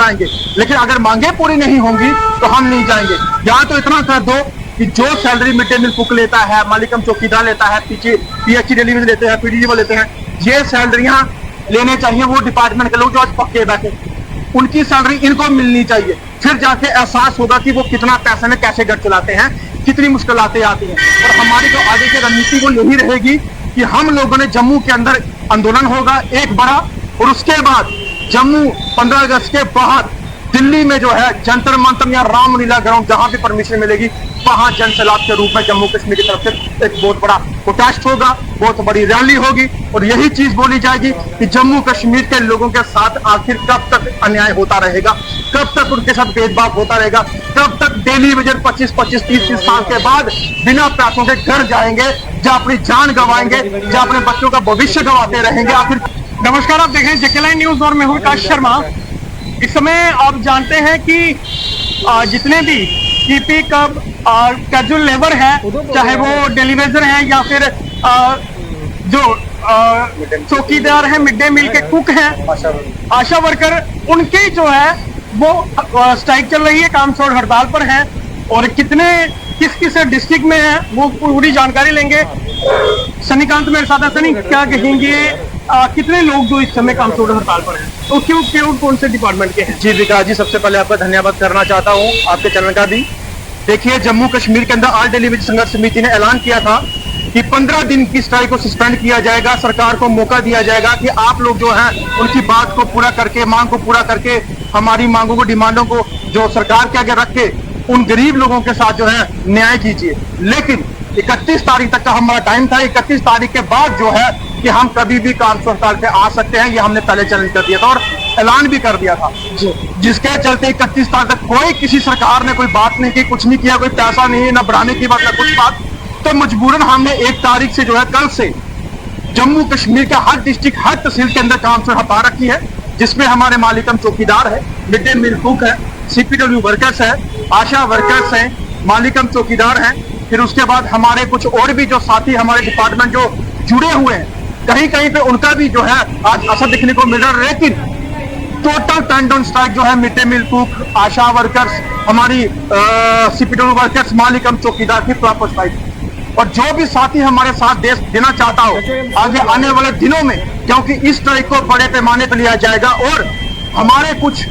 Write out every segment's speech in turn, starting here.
जाएंगे, लेकिन अगर मांगे पूरी नहीं होंगी तो हम नहीं जाएंगे। यहाँ तो इतना कर दो कि जो salary mid day meal cook लेता है, मालिकम चौकीदार लेता है, पीएचई डिलीवरी लेते हैं, पीडीजी लेते हैं, ये सैलरियां लेने चाहिए वो डिपार्टमेंट के लोग जो आज पक्के बैठे, उनकी सैलरी इनको मिलनी चाहिए। फिर जाके एहसास होगा कि वो कितना पैसे में कैसे घर चलाते हैं, कितनी मुश्किलातें आती हैं। और हमारी जो आगे की रणनीति वो यही रहेगी कि हम लोगों ने जम्मू के अंदर आंदोलन होगा एक बड़ा, और उसके बाद जम्मू 15 अगस्त के बाद दिल्ली में जो है जंतर मंतर या रामलीला ग्राउंड जहां भी परमिशन मिलेगी वहां जन सैलाब के रूप में जम्मू कश्मीर की तरफ से एक बहुत बड़ा प्रोटेस्ट होगा, बहुत बड़ी रैली होगी, और यही चीज बोली जाएगी कि जम्मू कश्मीर के लोगों के साथ आखिर कब तक अन्याय होता रहेगा, कब तक उनके साथ भेदभाव होता रहेगा, कब तक डेली वेजर 25-25, 30-30 साल के बाद बिना पैसों के घर जाएंगे, जो अपनी जान गंवाएंगे, जो अपने बच्चों का भविष्य गंवाते रहेंगे आखिर। नमस्कार, आप देख रहे हैं जेकेलाइन न्यूज और मैं हूं विकास शर्मा। इस समय आप जानते हैं कि जितने भी टीपी कब कैजुअल लेबर है, चाहे वो डेलीवेजर है या फिर जो चौकीदार है, मिड डे मील के कुक हैं, आशा वर्कर, उनकी जो है वो स्ट्राइक चल रही है, काम छोड़ हड़ताल पर है। और किस किस डिस्ट्रिक्ट में है वो पूरी जानकारी लेंगे। सनीकांत मेरे साथ है। सनी, क्या कहेंगे, कितने लोग जो इस समय काम छोड़ हड़ताल पर हैं, तो क्यों कौन से डिपार्टमेंट के हैं? जी विकास जी, सबसे पहले आपका धन्यवाद करना चाहता हूँ, आपके चैनल का भी। देखिए, जम्मू कश्मीर के अंदर ऑल डेली वेज संघर्ष समिति ने ऐलान किया था कि 15 दिन की स्ट्राइक को सस्पेंड किया जाएगा। सरकार को मौका दिया जाएगा कि आप लोग जो है उनकी बात को पूरा करके, मांग को पूरा करके, हमारी मांगों को, डिमांडों को जो सरकार के आगे रख के उन गरीब लोगों के साथ जो है न्याय कीजिए। लेकिन 31 तारीख तक का हमारा टाइम था। 31 तारीख के बाद जो है कि हम कभी भी काम हड़ताल पे आ सकते हैं, ये हमने पहले चैलेंज कर दिया था और ऐलान भी कर दिया था, जिसके चलते 31 तारीख तक कोई किसी सरकार ने कोई बात नहीं की, कुछ नहीं किया, कोई पैसा नहीं, ना बढ़ाने की बात, ना कुछ बात। तो मजबूरन हमने 1 तारीख से जो है कल से जम्मू कश्मीर के हर डिस्ट्रिक्ट, हर तहसील के अंदर काम से हटा रखी है, जिसमें हमारे मालिकम चौकीदार है, मिड डे मील कुक है, सीपीडब्ल्यू वर्कर्स है, आशा वर्कर्स हैं, मालिकम चौकीदार हैं। फिर उसके बाद हमारे कुछ और भी जो साथी हमारे डिपार्टमेंट जो जुड़े हुए हैं, कहीं कहीं पे उनका भी जो है आज असर दिखने को मिल रहा है। लेकिन टोटल 10 डाउन स्ट्राइक जो है मिड डे मील कुक, आशा वर्कर्स, हमारी सीपीडब्ल्यू वर्कर्स, मालिकम चौकीदार की प्रॉपर स्ट्राइक। और जो भी साथी हमारे साथ देश देना चाहता हो आगे आने वाले दिनों में, क्योंकि इस स्ट्राइक को बड़े पैमाने पर लिया जाएगा। और हमारे कुछ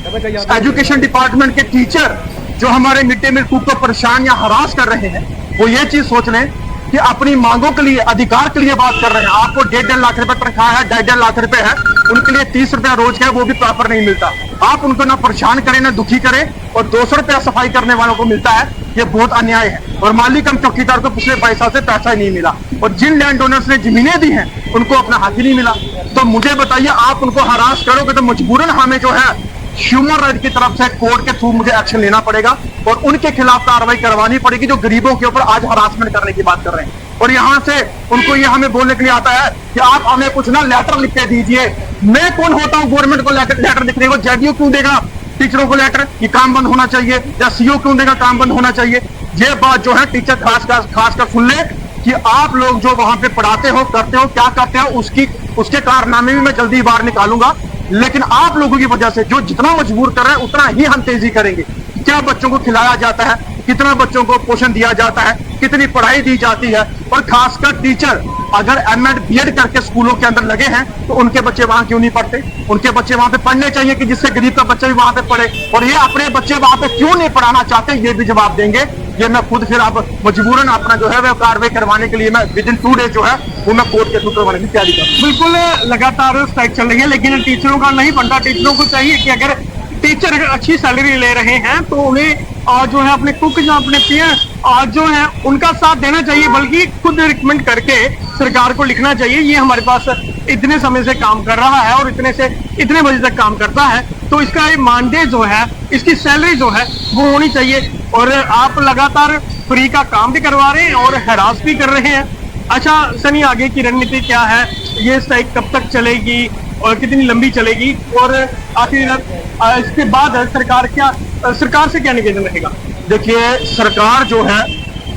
एजुकेशन डिपार्टमेंट के टीचर जो हमारे मिड डे मील कुक को परेशान या हरास कर रहे हैं, वो ये चीज सोच लें कि अपनी मांगों के लिए, अधिकार के लिए बात कर रहे हैं। आपको 1.5 लाख रुपए तनख्वाह है, 2.5 लाख रुपए है, उनके लिए 30 रुपया रोज का है, वो भी प्रॉपर नहीं मिलता। आप उनको ना परेशान करें, ना दुखी करें, और 200 रुपया सफाई करने वालों को मिलता है, ये बहुत अन्याय है। और मालिकम चौकीदार को पिछले 22 साल से पैसा ही नहीं मिला, और जिन लैंड ओनर्स ने जमीनें दी हैं उनको अपना हक ही नहीं मिला। तो मुझे बताइए, आप उनको हरास करोगे तो मजबूरन हमें जो है ह्यूमन राइट की तरफ से कोर्ट के थ्रू मुझे एक्शन लेना पड़ेगा और उनके खिलाफ कार्रवाई करवानी पड़ेगी जो गरीबों के ऊपर आज हरासमेंट करने की बात कर रहे हैं। और यहाँ से उनको ये हमें बोलने के लिए आता है कि आप हमें कुछ ना लेटर लिख के दीजिए। मैं कौन होता हूँ गवर्नमेंट को लेटर लिखने को? जेडीयू क्यों देगा टीचरों को लेटर कि काम बंद होना चाहिए, या सीओ क्यों देगा काम बंद होना चाहिए? ये बात जो है टीचर खासकर सुन ले कि आप लोग जो वहां पे पढ़ाते हो, करते हो, क्या करते हो, उसके कारनामे भी मैं जल्दी बाहर निकालूंगा। लेकिन आप लोगों की वजह से जो जितना मजबूर कर रहे हैं उतना ही हम तेजी करेंगे। क्या बच्चों को खिलाया जाता है, कितना बच्चों को पोषण दिया जाता है, कितनी पढ़ाई दी जाती है। और खासकर टीचर अगर एमएड बीएड करके स्कूलों के अंदर लगे हैं तो उनके बच्चे वहां क्यों नहीं पढ़ते? उनके बच्चे वहां पे पढ़ने चाहिए कि जिससे गरीब का बच्चा भी वहां पे पढ़े। और ये अपने बच्चे वहां पे क्यों नहीं पढ़ाना चाहते, ये भी जवाब देंगे। ये मैं खुद फिर आप मजबूरन अपना जो है वह कार्रवाई करवाने के लिए मैं विदिन 2 डेज जो है वो मैं कोर्ट के थ्रू करवाने की तैयारी कर। बिल्कुल, लगातार स्ट्राइक चल रही है, लेकिन टीचरों का नहीं बनता। टीचरों को चाहिए कि अगर टीचर अच्छी सैलरी ले रहे हैं तो उन्हें जो है अपने कुक या अपने पीएन जो है उनका साथ देना चाहिए, बल्कि खुद रिकमेंड करके सरकार को लिखना चाहिए ये हमारे पास इतने समय से काम कर रहा है और इतने से इतने बजे तक काम करता है, तो इसका मानदेय जो है, इसकी सैलरी जो है वो होनी चाहिए। और आप लगातार फ्री का काम भी करवा रहे हैं और हरास भी कर रहे हैं। अच्छा सनी, आगे की रणनीति क्या है? ये स्ट्राइक कब तक चलेगी और कितनी लंबी चलेगी? और आखिर इसके बाद सरकार से क्या निवेदन रहेगा? देखिए, सरकार जो है,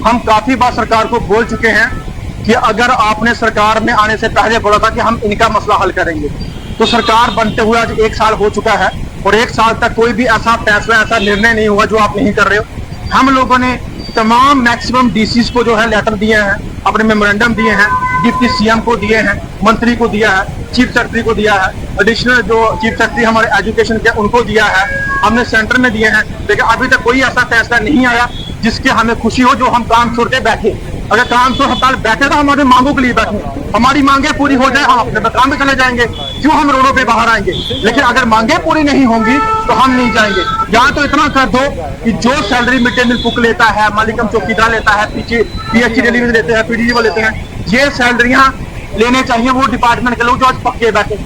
हम काफी बार सरकार को बोल चुके हैं कि अगर आपने सरकार में आने से पहले बोला था कि हम इनका मसला हल करेंगे, तो सरकार बनते हुए आज 1 साल हो चुका है। और 1 साल तक कोई भी ऐसा फैसला, ऐसा निर्णय नहीं हुआ जो आप नहीं कर रहे हो। हम लोगों ने तमाम मैक्सिमम डीसीज को जो है लेटर दिए हैं, अपने मेमोरेंडम दिए हैं, डिप्टी सीएम को दिए हैं, मंत्री को दिया है, चीफ सेक्रेटरी को दिया है, एडिशनल जो चीफ सेक्रेटरी हमारे एजुकेशन के उनको दिया है, हमने सेंटर में दिए हैं, लेकिन अभी तक कोई ऐसा फैसला नहीं आया जिसके हमें खुशी हो, जो हम काम छोड़ के बैठे। अगर काम छोड़ हड़ताल बैठे तो हमारे मांगों के लिए बैठे, हमारी मांगे पूरी हो जाए हम अपने काम में चले जाएंगे, क्यों हम रोडों पे बाहर आएंगे। लेकिन अगर मांगे पूरी नहीं होंगी तो हम नहीं जाएंगे। या तो इतना कर दो कि जो salary mid day meal cook लेता है, मालिकम चौकीदार लेता है, पीएचई डेलीवेज लेते हैं, पीडीजी लेते हैं, ये सैलरियां लेने चाहिए वो डिपार्टमेंट के लोग जो आज पक्के बैठे,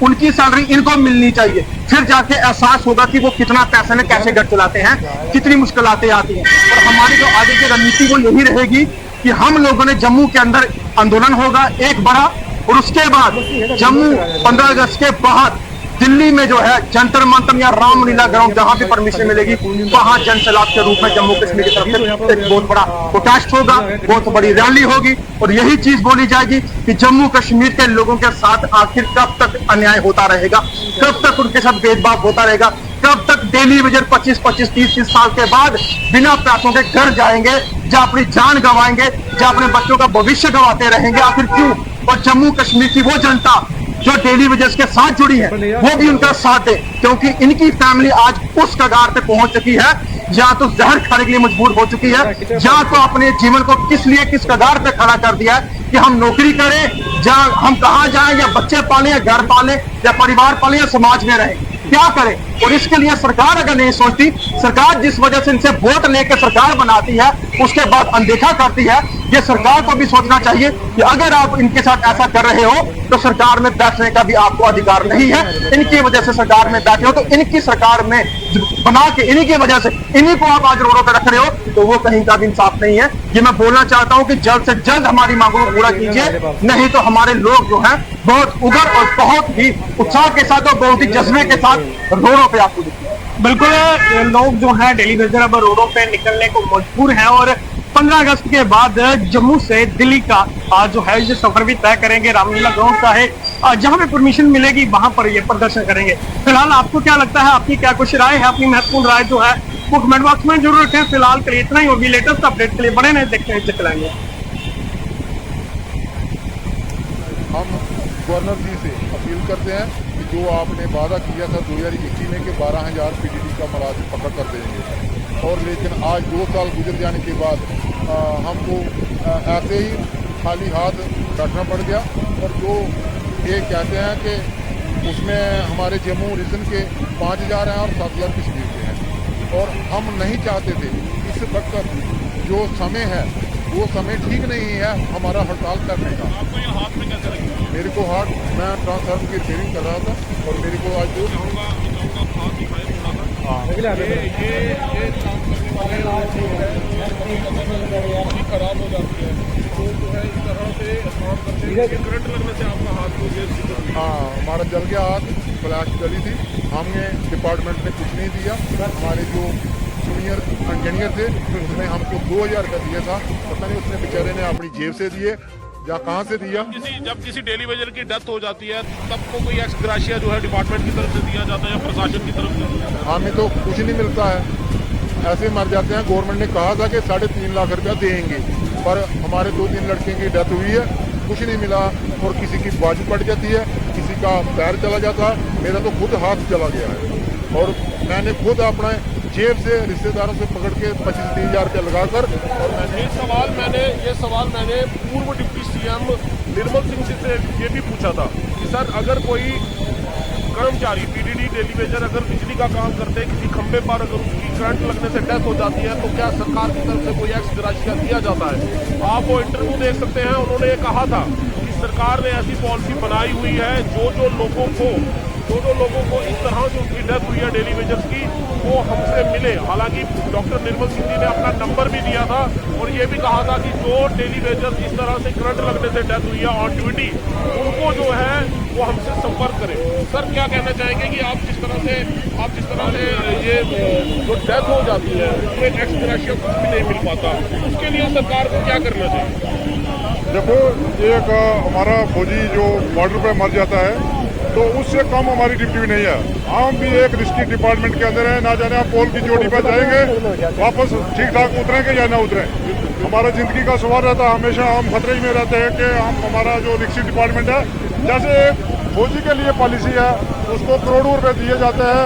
उनकी सैलरी इनको मिलनी चाहिए। फिर जाके एहसास होगा कि वो कितना पैसे में कैसे घर चलाते हैं, कितनी मुश्किलातें आती हैं। और हमारी जो आगे की रणनीति वो यही रहेगी कि हम लोगों ने जम्मू के अंदर आंदोलन होगा एक बड़ा, और उसके बाद जम्मू 15 अगस्त के बाद दिल्ली में जो है जंतर मंतर या रामलीला ग्राउंड जहां भी परमिशन मिलेगी वहां जनसैलाब के रूप में जम्मू कश्मीर की तरफ से एक बहुत बड़ा प्रोटेस्ट होगा, बहुत बड़ी रैली होगी, और यही चीज बोली जाएगी कि जम्मू कश्मीर के लोगों के साथ आखिर कब तक अन्याय होता रहेगा, कब तक उनके साथ भेदभाव होता रहेगा, कब तक डेली वेजर 25-25, 30-30 साल के बाद बिना पैसों के घर जाएंगे, जहां अपनी जान गंवाएंगे, जहां अपने बच्चों का भविष्य गंवाते रहेंगे। आखिर क्यों? और जम्मू कश्मीर की वो जनता जो डेली वेजेस के साथ जुड़ी है वो भी उनका साथ दे, क्योंकि इनकी फैमिली आज उस कगार पे पहुंच चुकी है, या तो जहर खाने के लिए मजबूर हो चुकी है, या तो अपने जीवन को किस कगार पे खड़ा कर दिया है कि हम नौकरी करें, जहां हम कहां जाएं, या बच्चे पालें, या घर पालें, या परिवार पालें, या समाज में रहें, क्या करें। और इसके लिए सरकार अगर नहीं सोचती, सरकार जिस वजह से इनसे वोट लेकर सरकार बनाती है उसके बाद अनदेखा करती है, ये सरकार को भी सोचना चाहिए कि अगर आप इनके साथ ऐसा कर रहे हो तो सरकार में बैठने का भी आपको अधिकार नहीं है। इनकी वजह से सरकार में बैठे हो तो इनकी सरकार में बना के इन्हीं की वजह से इन्हीं को आप आज रोडों पर रख रहे हो, तो वो कहीं का भी इंसाफ नहीं है। ये मैं बोलना चाहता हूं कि जल्द से जल्द हमारी मांगों को पूरा कीजिए, नहीं तो हमारे लोग जो हैं बहुत उग्र और बहुत ही उत्साह के साथ और बहुत ही जज्बे के साथ रोडों पे आपको दिखेंगे। बिल्कुल, लोग जो है डेली वेजर अब रोडों पे निकलने को मजबूर हैं, और 15 अगस्त के बाद जम्मू से दिल्ली का जो है ये सफर भी तय करेंगे। रामलीला ग्राउंड का है जहां पे परमिशन मिलेगी वहां पर ये प्रदर्शन करेंगे। फिलहाल आपको क्या लगता है, आपकी क्या कुछ राय है? अपनी महत्वपूर्ण राय जो है वो कमेंट बॉक्स में जरूर रखें। फिलहाल के लिए इतना ही, और भी लेटेस्ट अपडेट के लिए बने नहीं देखते हैं चलाएंगे। हम गवर्नर जी से अपील करते हैं कि जो आपने वादा किया था 2021 में कि 12,000 पीडीडी का मुलाजिम पकड़ कर देंगे, और लेकिन आज 2 साल गुजर जाने के बाद हमको ऐसे ही खाली हाथ बैठना पड़ गया। और जो ये कहते हैं कि उसमें हमारे जम्मू रीजन के 5,000 हैं और 7,000 कश्मीर के हैं, और हम नहीं चाहते थे इस वक्त जो समय है वो समय ठीक नहीं है हमारा हड़ताल करने का। आपको ये हाथ में कैसे लगी? मेरे को हाथ, मैं ट्रांसफार्मर की रिपेयरिंग कर रहा था और मेरे को आज हाथ दिखाई थोड़ा सा। हाँ ये काम करने वाले खराब हो जाती है, तो जो है इस तरह से काम करते हैं, करंट लगने से आपका हाथ को ये हाँ हमारा जल गया हाथ, फ्लैश जली थी। हमने डिपार्टमेंट ने कुछ नहीं दिया। हमारे जो जूनियर इंजीनियर थे उसने हमको 2,000 रुपये दिया था, पता नहीं उसने बेचारे ने अपनी जेब से दिए या कहाँ से दिया। जब किसी डेली वेजर की डेथ हो जाती है तब को कोई एक्स ग्राशिया जो है डिपार्टमेंट की तरफ से दिया जाता है या प्रशासन की तरफ से? हमें तो कुछ नहीं मिलता है, ऐसे मर जाते हैं। गवर्नमेंट ने कहा था कि 3.5 लाख रुपया देंगे, पर हमारे 2-3 लड़के की डेथ हुई है, कुछ नहीं मिला। और किसी की बाजू पड़ जाती है, किसी का पैर चला जाता है, मेरा तो खुद हाथ चला गया है। और मैंने खुद अपना जेब से रिश्तेदारों से पकड़ के 25-30 हज़ार रुपया लगाकर, और मैंने ये सवाल मैंने पूर्व डिप्टी सीएम निर्मल सिंह से ये भी पूछा था कि सर अगर कोई कर्मचारी पीडीडी डेली वेजर अगर बिजली का काम करते हैं, किसी खंभे पर अगर उसकी करंट लगने से डेथ हो जाती है तो क्या सरकार की तरफ से कोई एक्स ग्राशिया दिया जाता है? आप वो इंटरव्यू देख सकते हैं। उन्होंने ये कहा था कि सरकार ने ऐसी पॉलिसी बनाई हुई है जो लोगों को इस तरह से उनकी डेथ हुई है डेली वेजर्स की, वो हमसे मिले। हालांकि डॉक्टर निर्मल सिंह जी ने अपना नंबर भी दिया था और ये भी कहा था कि जो डेली वेजर्स इस तरह से करंट लगने से डेथ हुई है ऑन ड्यूटी, उनको जो है वो हमसे संपर्क करें। सर क्या कहना चाहेंगे कि आप जिस तरह से ये जो डेथ हो जाती है उसमें एक्स ग्राशिया कुछ भी नहीं मिल पाता, उसके लिए सरकार को क्या करना चाहिए? देखो, एक हमारा फौजी जो बॉर्डर पर मर जाता है तो उससे कम हमारी ड्यूटी नहीं है। हम भी एक डिस्ट्रिक्ट डिपार्टमेंट के अंदर है, ना जाने आप पोल की चोटी पर जाएंगे वापस ठीक ठाक उतरेंगे या ना उतरें। हमारा जिंदगी का सवाल रहता है, हमेशा हम खतरे में रहते हैं कि हम हमारा जो डिस्ट्रिक्ट डिपार्टमेंट है, जैसे फौजी के लिए पॉलिसी है उसको करोड़ों रुपए दिए जाते हैं,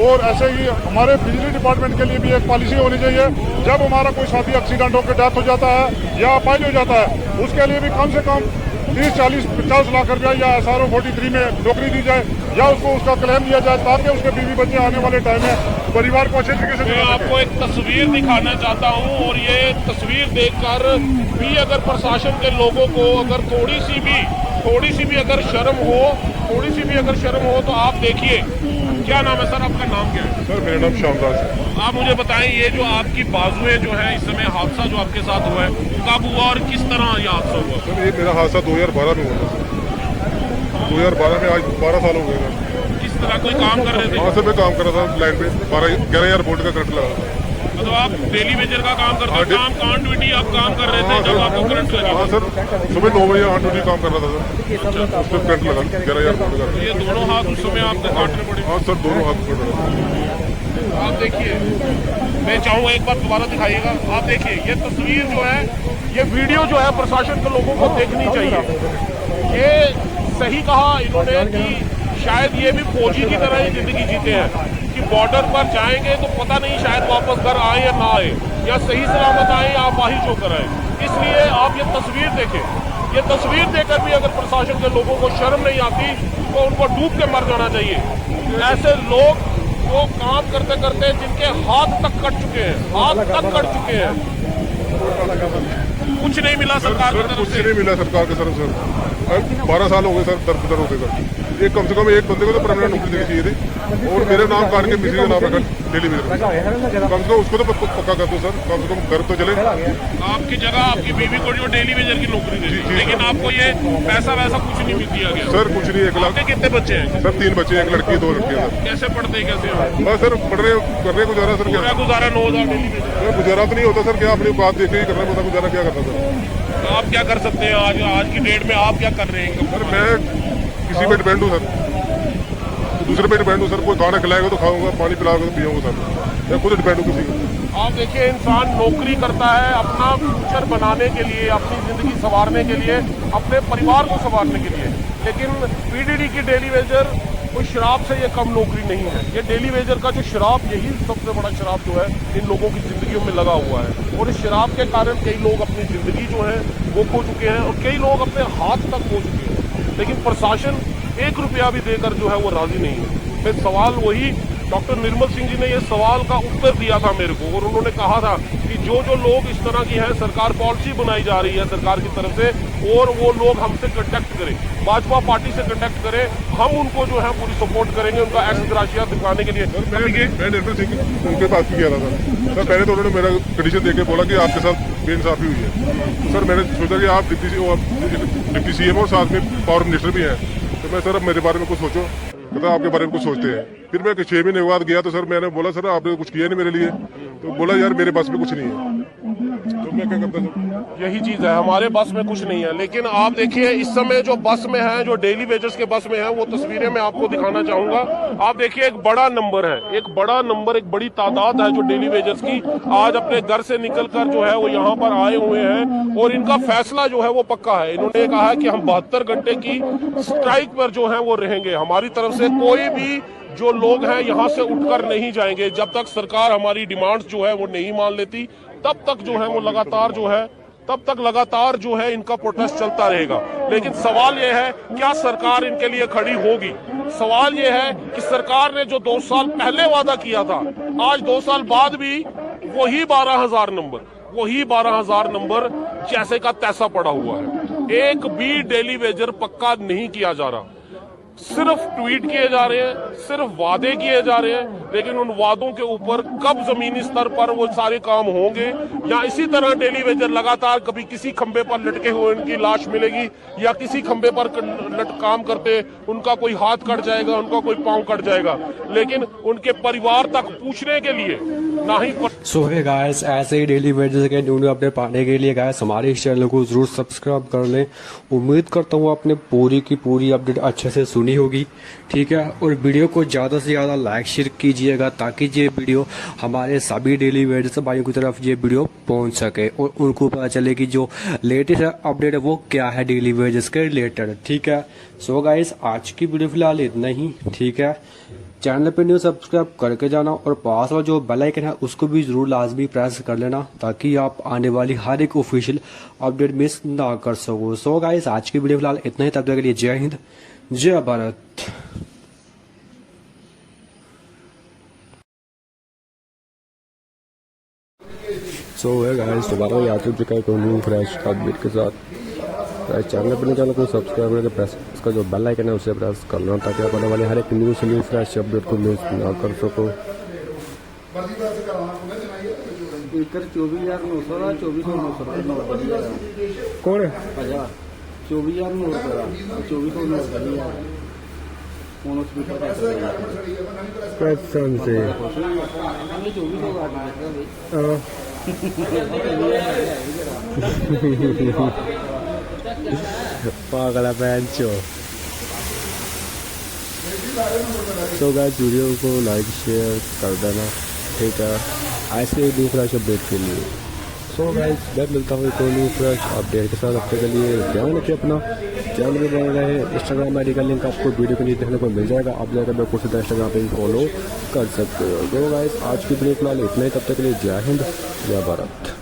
और ऐसे ही हमारे बिजली डिपार्टमेंट के लिए भी एक पॉलिसी होनी चाहिए। जब हमारा कोई साथी एक्सीडेंट होकर डेथ हो जाता है या अपाहिज हो जाता है, उसके लिए भी कम से कम 30, 40, 50 लाख रुपया या SRO 43 में नौकरी दी जाए, या उसको उसका क्लेम दिया जाए, ताकि उसके बीवी बच्चे आने वाले टाइम में परिवार को अच्छे तरीके से। मैं आपको एक तस्वीर दिखाना चाहता हूं, और ये तस्वीर देखकर भी अगर प्रशासन के लोगों को अगर थोड़ी सी भी अगर शर्म हो तो आप देखिए। क्या नाम है सर, आपका नाम क्या है? सर मेरा नाम श्यामदास है। आप मुझे बताएं, ये जो आपकी बाजुएं जो है इस समय हादसा जो आपके साथ हुआ है कब हुआ और किस तरह ये हादसा हुआ? सर ये मेरा हादसा 2012 में हुआ था। 2012 में आज 12 साल हो गए सर। किस तरह कोई काम कर रहे थे? हाँ सर, मैं काम कर रहा था लाइन पे, 11,000 वोल्ट का करंट लगा था। मतलब आप डेली वेजर का काम करते हैं, काम ऑन ड्यूटी आप काम कर रहे थे जब आपको करंट लगा? हाँ सर, सुबह 9 बजे ऑन ड्यूटी काम कर रहा था सर, उसमें करंट लगा 11,000 वोल्ट का। ये दोनों हाथ उस समय आपको काटने पड़े? हाँ सर, दोनों हाथ पकड़ रहा था। आप देखिए, मैं चाहूँगा एक बार दोबारा दिखाइएगा। आप देखिए ये तस्वीर जो है, ये वीडियो जो है प्रशासन के लोगों को देखनी चाहिए। ये सही कहा इन्होंने कि शायद ये भी फौजी की तरह ही जिंदगी जीते हैं कि बॉर्डर पर जाएंगे तो पता नहीं शायद वापस घर आए या ना आए, या सही सलामत आए या अपाहिज होकर आए। इसलिए आप ये तस्वीर देखें। ये तस्वीर देखकर भी अगर प्रशासन के लोगों को शर्म नहीं आती तो उनको डूब के मर जाना चाहिए। ऐसे लोग वो काम करते करते जिनके हाथ तक कट चुके हैं, कुछ नहीं मिला सरकार की तरफ कुछ से। नहीं मिला सरकार के तरफ सर। 12 साल हो गए सर दर बदर होते सर। एक कम से कम एक बंदे को तो परमानेंट नौकरी देनी चाहिए थी, और मेरे नाम काट के मिस्त्री का नाम रखा डेली वेजर। कम से कम उसको तो पक्का कर दो सर, कम से कम घर तो चले। आपकी जगह आपकी बीवी को जो डेली वेजर की नौकरी दे दी, लेकिन आपको ये पैसा वैसा कुछ नहीं दिया गया? सर कुछ नहीं। 1 लाख। आपके कितने बच्चे हैं? सर 3 बच्चे, 1 लड़की 2 लड़कियां सर। कैसे पढ़ते हैं, कैसे हो? बस सर पढ़ रहे कर रहे गुजारा सर। पूरा गुजारा 9,000 डेली वेजर? क्या गुजारा तो नहीं होता सर, क्या अपनी बात देख के ही करना पड़ता, गुजारा क्या करना सर। तो आप क्या कर सकते हैं आज की डेट में? आप क्या कर रहे हैं? सर मैं किसी पे डिपेंड हूँ सर, दूसरे पे डिपेंड हूँ सर। कोई खाना खिलाएगा तो खाऊंगा, पानी पिलाएगा तो पियूंगा सर। मैं खुद डिपेंड हूँ किसी को। आप देखिए, इंसान नौकरी करता है अपना फ्यूचर बनाने के लिए, अपनी जिंदगी संवारने के लिए, अपने परिवार को संवारने के लिए, लेकिन पीडीडी की डेली वेजर कोई शराब से ये कम नौकरी नहीं है। ये डेली वेजर का जो शराब, यही सबसे बड़ा शराब जो है इन लोगों की जिंदगियों में लगा हुआ है, और इस शराब के कारण कई लोग अपनी जिंदगी जो है वो खो चुके हैं, और कई लोग अपने हाथ तक खो चुके हैं। लेकिन प्रशासन 1 रुपया भी देकर जो है वो राजी नहीं है। फिर सवाल वही, डॉक्टर निर्मल सिंह जी ने ये सवाल का उत्तर दिया था मेरे को, और उन्होंने कहा था कि जो लोग इस तरह की हैं, सरकार पॉलिसी बनाई जा रही है सरकार की तरफ से, और वो लोग हमसे कांटेक्ट करें, भाजपा पार्टी से कांटेक्ट करें, हम उनको जो है पूरी सपोर्ट करेंगे उनका एक्स ग्राशिया दिखाने के लिए। मैं निर्मल सिंह उनके पास भी गया था सर। पहले तो उन्होंने मेरा कंडीशन देके बोला कि आपके साथ बेइंसाफी हुई है। सर मैंने सोचा कि आप डिप्टी सीएम और साथ में पावर मिनिस्टर भी हैं, तो मैं सर अब मेरे बारे में कुछ सोचो, मतलब आपके बारे में कुछ सोचते हैं। फिर मैं 6 महीने बाद गया तो सर मैंने बोला सर आपने कुछ किया नहीं मेरे लिए, तो बोला यार मेरे पास में कुछ नहीं है। तो मैं क्या करता सर? यही चीज है, हमारे बस में कुछ नहीं है। लेकिन आप देखिए इस समय जो बस में है, जो डेली वेजर्स के बस में है, वो तस्वीरें मैं आपको दिखाना चाहूंगा। आप देखिए एक बड़ा नंबर है, एक बड़ी तादाद है जो डेली वेजर्स की आज अपने घर से निकलकर जो है वो यहाँ पर आए हुए हैं, और इनका फैसला जो है वो पक्का है। इन्होंने कहा है कि हम 72 घंटे की स्ट्राइक पर जो है वो रहेंगे। हमारी तरफ से कोई भी जो लोग हैं यहाँ से उठकर नहीं जाएंगे जब तक सरकार हमारी डिमांड्स जो है वो नहीं मान लेती। तब तक जो है वो लगातार जो है इनका प्रोटेस्ट चलता रहेगा। लेकिन सवाल ये है, क्या सरकार इनके लिए खड़ी होगी? सवाल ये है कि सरकार ने जो 2 साल पहले वादा किया था, आज 2 साल बाद भी वही 12,000 नंबर जैसे का तैसा पड़ा हुआ है। एक भी डेली वेजर पक्का नहीं किया जा रहा, सिर्फ ट्वीट किए जा रहे हैं, सिर्फ वादे किए जा रहे हैं, लेकिन उन वादों के ऊपर कब जमीनी स्तर पर वो सारे काम होंगे, या इसी तरह डेली वेजर लगातार कभी किसी खंबे पर लटके हुए उनकी लाश मिलेगी, या किसी खंबे पर काम करते उनका कोई हाथ कट जाएगा, उनका कोई पांव कट जाएगा, लेकिन उनके परिवार तक पूछने के लिए ना ही। सो है गाइस, ऐसे ही डेली वेजर्स के न्यू अपडेट पाने के लिए गाइस हमारे इस चैनल को जरूर सब्सक्राइब कर लें। उम्मीद करता हूँ आपने पूरी की पूरी अपडेट अच्छे से सुनी सुनी होगी, ठीक है। और वीडियो को ज़्यादा से ज़्यादा लाइक शेयर कीजिएगा ताकि ये वीडियो हमारे सभी डेली वेजेस भाइयों की तरफ ये वीडियो पहुंच सके और उनको पता चले कि जो लेटेस्ट अपडेट है वो क्या है डेली वेजेस के रिलेटेड, ठीक है। सो गाइस आज की वीडियो फिलहाल इतना ही, ठीक है। चैनल पे न्यू सब्सक्राइब करके जाना और पास वाला जो बेल आइकन है उसको भी जरूर लाजमी प्रेस कर लेना ताकि आप आने वाली हर एक ऑफिशियल अपडेट मिस ना कर सको। सो गाइस आज की वीडियो फिलहाल इतना ही, तब तक के लिए जय हिंद जय भारत। सो है गाइस दोबारा याद कर चुका है कोई न्यू फ्रेश अपडेट के साथ। चैनल पर चैनल को सब्सक्राइब करके प्रेस उसका जो बेल आइकन है उसे प्रेस कर लो ताकि आप आने वाले हर एक न्यू फ्रेश अपडेट को मिस ना कर सको। 24,900 24,900 कौन है 24,900 24,900 कसम से पागल है। सो गाइस वीडियो को लाइक शेयर कर देना, ठीक है, ऐसे ही न्यू फ्रेश अपडेट के लिए। सो गाइस मैं मिलता हूँ कोई न्यू फ्रेश अपडेट के साथ। अपने के लिए ध्यान रखिए अपना, चैनल पे बने रहे। इंस्टाग्राम आई डी का लिंक आपको वीडियो के नीचे देखने को मिल जाएगा, आप जाकर मैं कुछ इंस्टाग्राम पे फॉलो कर सकते हो। तो गाइस आज की वीडियो फिलहाल इतना ही, तब तक के लिए जय हिंद जय भारत।